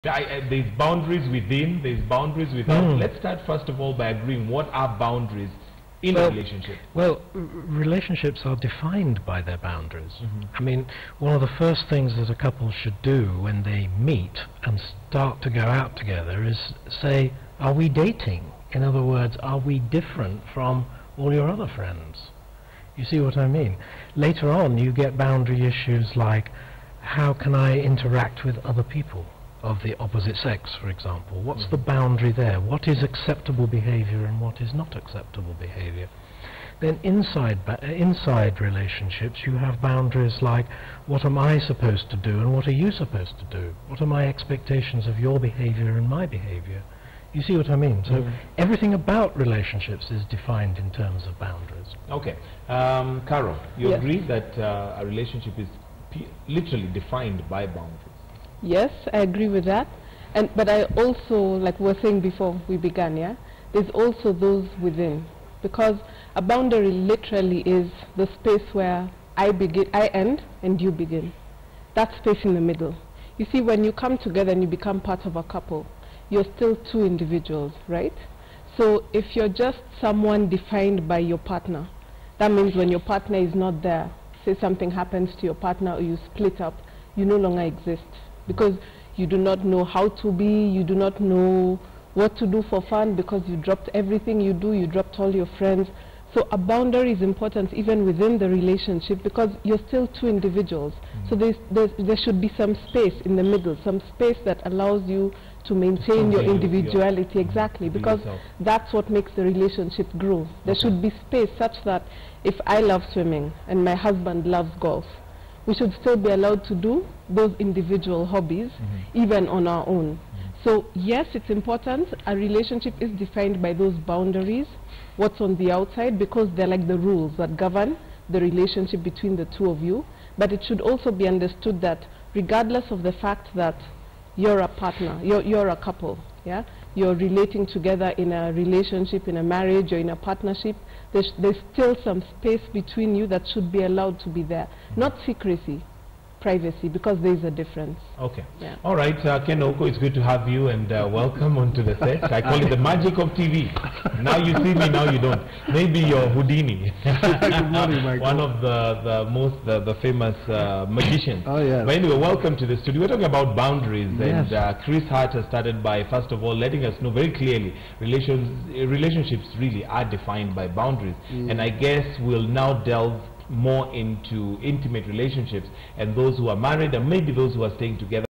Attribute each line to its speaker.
Speaker 1: There's boundaries within, there's boundaries without. Let's start first of all by agreeing what are boundaries in a relationship.
Speaker 2: Well, relationships are defined by their boundaries. I mean, one of the first things that a couple should do when they meet and start to go out together is say, are we dating? In other words, are we different from all your other friends? You see what I mean? Later on, you get boundary issues like, how can I interact with other people of the opposite sex, for example? What's the boundary there? What is acceptable behavior and what is not acceptable behavior? Then inside relationships, you have boundaries like, what am I supposed to do and what are you supposed to do? What are my expectations of your behavior and my behavior? You see what I mean? So everything about relationships is defined in terms of boundaries.
Speaker 1: Okay. Carol, you agree that a relationship is literally defined by boundaries?
Speaker 3: Yes, I agree with that. But I also, like we were saying before we began, there's also those within. Because a boundary literally is the space where I end and you begin. That space in the middle. You see, when you come together and you become part of a couple, you're still two individuals, right? So if you're just someone defined by your partner, that means when your partner is not there, say something happens to your partner or you split up, you no longer exist. Because you do not know how to be, you do not know what to do for fun because you dropped everything you do, you dropped all your friends. So a boundary is important even within the relationship because you're still two individuals. So there should be some space in the middle, some space that allows you to maintain your individuality, exactly, because that's what makes the relationship grow. There should be space such that if I love swimming and my husband loves golf, we should still be allowed to do those individual hobbies, even on our own. So yes, it's important. A relationship is defined by those boundaries, what's on the outside, because they're like the rules that govern the relationship between the two of you. But it should also be understood that regardless of the fact that you're a partner, you're a couple, you're relating together in a relationship, in a marriage or in a partnership, there's still some space between you that should be allowed to be there. Not secrecy, privacy, because there is a difference.
Speaker 1: Okay. All right, Ken Oko, it's good to have you and welcome onto the set. I call it the magic of TV. Now you see me, now you don't. Maybe you're Houdini.
Speaker 4: Good morning, Michael.
Speaker 1: One of the famous magicians.
Speaker 4: Oh, yeah.
Speaker 1: But anyway, welcome to the studio. We're talking about boundaries, and Chris Hart has started by, first of all, letting us know very clearly relationships really are defined by boundaries. And I guess we'll now delve more into intimate relationships and those who are married and maybe those who are staying together.